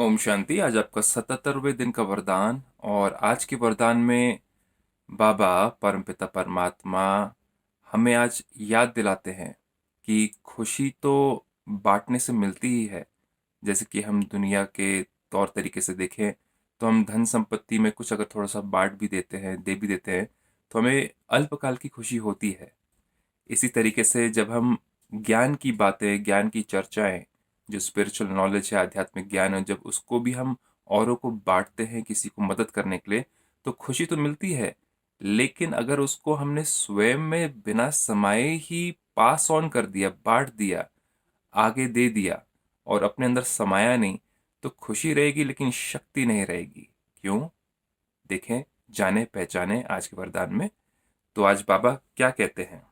ओम शांति। आज आपका 77वें दिन का वरदान, और आज के वरदान में बाबा परमपिता परमात्मा हमें आज याद दिलाते हैं कि खुशी तो बांटने से मिलती ही है। जैसे कि हम दुनिया के तौर तरीके से देखें तो हम धन संपत्ति में कुछ अगर थोड़ा सा बांट भी देते हैं, दे भी देते हैं, तो हमें अल्पकाल की खुशी होती है। इसी तरीके से जब हम ज्ञान की बातें, ज्ञान की चर्चाएं, जो स्पिरिचुअल नॉलेज है, आध्यात्मिक ज्ञान है, जब उसको भी हम औरों को बांटते हैं किसी को मदद करने के लिए, तो खुशी तो मिलती है। लेकिन अगर उसको हमने स्वयं में बिना समाये ही पास ऑन कर दिया, बांट दिया, आगे दे दिया और अपने अंदर समाया नहीं, तो खुशी रहेगी लेकिन शक्ति नहीं रहेगी। क्यों? देखें, जाने पहचाने आज के वरदान में। तो आज बाबा क्या कहते हैं?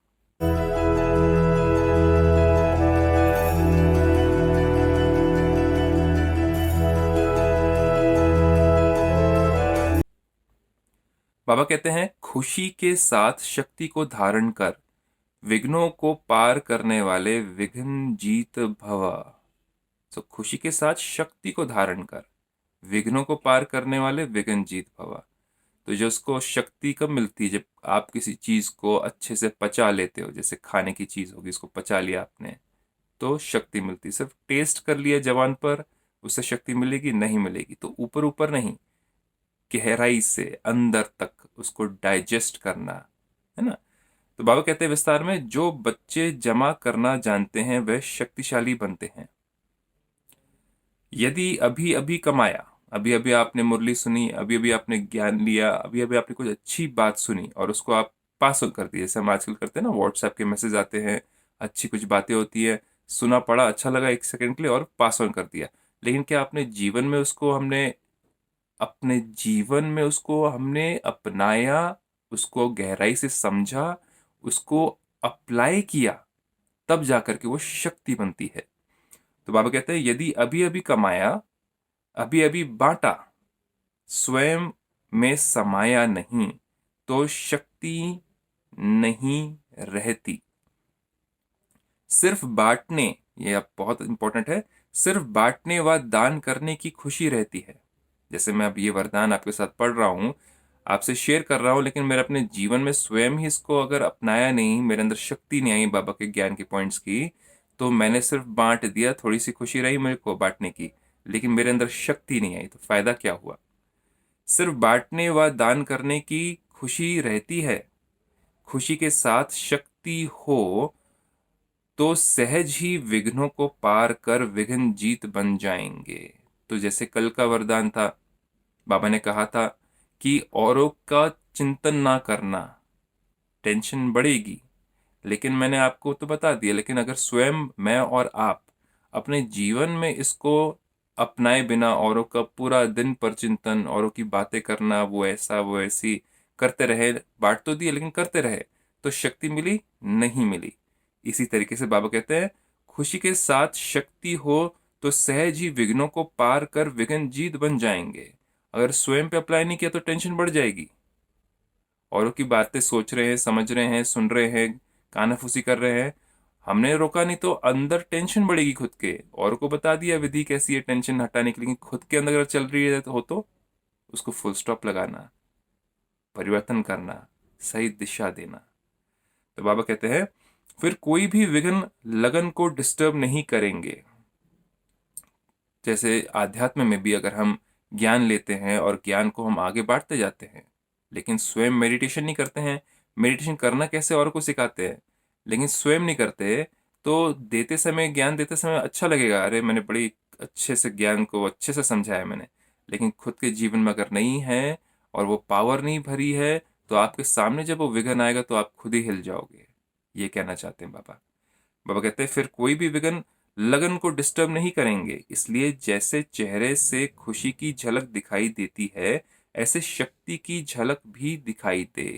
बाबा कहते हैं, खुशी के साथ शक्ति को धारण कर विघ्नों को पार करने वाले विघ्न जीत भव। तो खुशी के साथ शक्ति को धारण कर विघ्नों को पार करने वाले विघ्न जीत भव। तो जो उसको शक्ति कब मिलती है? जब आप किसी चीज को अच्छे से पचा लेते हो। जैसे खाने की चीज होगी, इसको पचा लिया आपने तो शक्ति मिलती है। सिर्फ टेस्ट कर लिया जबान पर, उससे शक्ति मिलेगी? नहीं मिलेगी। तो ऊपर ऊपर नहीं, गहराई से अंदर तक उसको डाइजेस्ट करना है ना। तो बाबा कहते हैं विस्तार में, जो बच्चे जमा करना जानते हैं वह शक्तिशाली बनते हैं। यदि अभी अभी कमाया, अभी अभी आपने मुरली सुनी, अभी अभी आपने ज्ञान लिया, अभी अभी आपने कुछ अच्छी बात सुनी और उसको आप पास ऑन कर दिए। जैसे हम आजकल करते हैं ना, व्हाट्सएप के मैसेज आते हैं, अच्छी कुछ बातें होती है, सुना पड़ा, अच्छा लगा एक सेकंड के लिए और पास ऑन कर दिया। लेकिन क्या अपने जीवन में उसको हमने अपनाया, उसको गहराई से समझा, उसको अप्लाई किया? तब जाकर के वो शक्ति बनती है। तो बाबा कहते हैं, यदि अभी अभी कमाया, अभी अभी बांटा, स्वयं में समाया नहीं, तो शक्ति नहीं रहती। सिर्फ बांटने, ये अब बहुत इंपॉर्टेंट है, सिर्फ बांटने व दान करने की खुशी रहती है। जैसे मैं अब ये वरदान आपके साथ पढ़ रहा हूँ, आपसे शेयर कर रहा हूँ, लेकिन मेरे अपने जीवन में स्वयं ही इसको अगर अपनाया नहीं, मेरे अंदर शक्ति नहीं आई बाबा के ज्ञान के पॉइंट्स की, तो मैंने सिर्फ बांट दिया, थोड़ी सी खुशी रही मेरे को बांटने की, लेकिन मेरे अंदर शक्ति नहीं आई, तो फायदा क्या हुआ? सिर्फ बांटने व दान करने की खुशी रहती है। खुशी के साथ शक्ति हो तो सहज ही विघ्नों को पार कर विघ्न जीत बन जाएंगे। तो जैसे कल का वरदान था, बाबा ने कहा था कि औरों का चिंतन ना करना, टेंशन बढ़ेगी। लेकिन मैंने आपको तो बता दिया, लेकिन अगर स्वयं मैं और आप अपने जीवन में इसको अपनाए बिना औरों का पूरा दिन पर चिंतन, औरों की बातें करना, वो ऐसा वो ऐसी करते रहे, बांट तो दिए लेकिन करते रहे, तो शक्ति मिली? नहीं मिली। इसी तरीके से बाबा कहते हैं, खुशी के साथ शक्ति हो तो सहज ही विघ्नों को पार कर विघ्न जीत बन जाएंगे। अगर स्वयं पे अप्लाई नहीं किया तो टेंशन बढ़ जाएगी। औरों की बातें सोच रहे हैं, समझ रहे हैं, सुन रहे हैं, कानाफूसी कर रहे हैं, हमने रोका नहीं तो अंदर टेंशन बढ़ेगी खुद के। और को बता दिया विधि कैसी है टेंशन हटाने की, लेकिन खुद के अंदर अगर चल रही है तो उसको फुल स्टॉप लगाना, परिवर्तन करना, सही दिशा देना। तो बाबा कहते हैं, फिर कोई भी विघ्न लगन को डिस्टर्ब नहीं करेंगे। जैसे आध्यात्म में भी अगर हम ज्ञान लेते हैं और ज्ञान को हम आगे बांटते जाते हैं, लेकिन स्वयं मेडिटेशन नहीं करते हैं, मेडिटेशन करना कैसे और को सिखाते हैं, लेकिन स्वयं नहीं करते, तो देते समय, ज्ञान देते समय अच्छा लगेगा, अरे मैंने बड़ी अच्छे से ज्ञान को अच्छे से समझाया मैंने, लेकिन खुद के जीवन में अगर नहीं है और वो पावर नहीं भरी है, तो आपके सामने जब वो विघ्न आएगा तो आप खुद ही हिल जाओगे। ये कहना चाहते हैं बाबा। बाबा कहते हैं, फिर कोई भी विघ्न लगन को डिस्टर्ब नहीं करेंगे। इसलिए जैसे चेहरे से खुशी की झलक दिखाई देती है, ऐसे शक्ति की झलक भी दिखाई दे।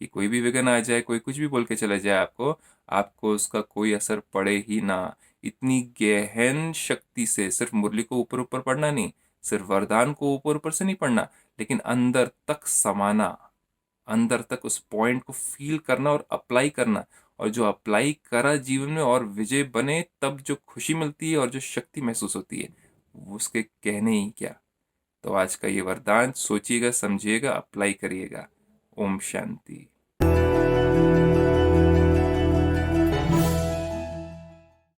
कि कोई भी विघ्न आ जाए, कोई कुछ भी बोल के चला जाए आपको, आपको उसका कोई असर पड़े ही ना। इतनी गहन शक्ति से सिर्फ मुरली को ऊपर ऊपर पढ़ना नहीं, सिर्फ वरदान को ऊपर ऊपर से नहीं पढ़ना, लेकिन अंदर तक समाना, अंदर तक उस पॉइंट को फील करना और अप्लाई करना। और जो अप्लाई करा जीवन में और विजय बने, तब जो खुशी मिलती है और जो शक्ति महसूस होती है, उसके कहने ही क्या। तो आज का ये वरदान सोचिएगा, समझिएगा, अप्लाई करिएगा। ओम शांति।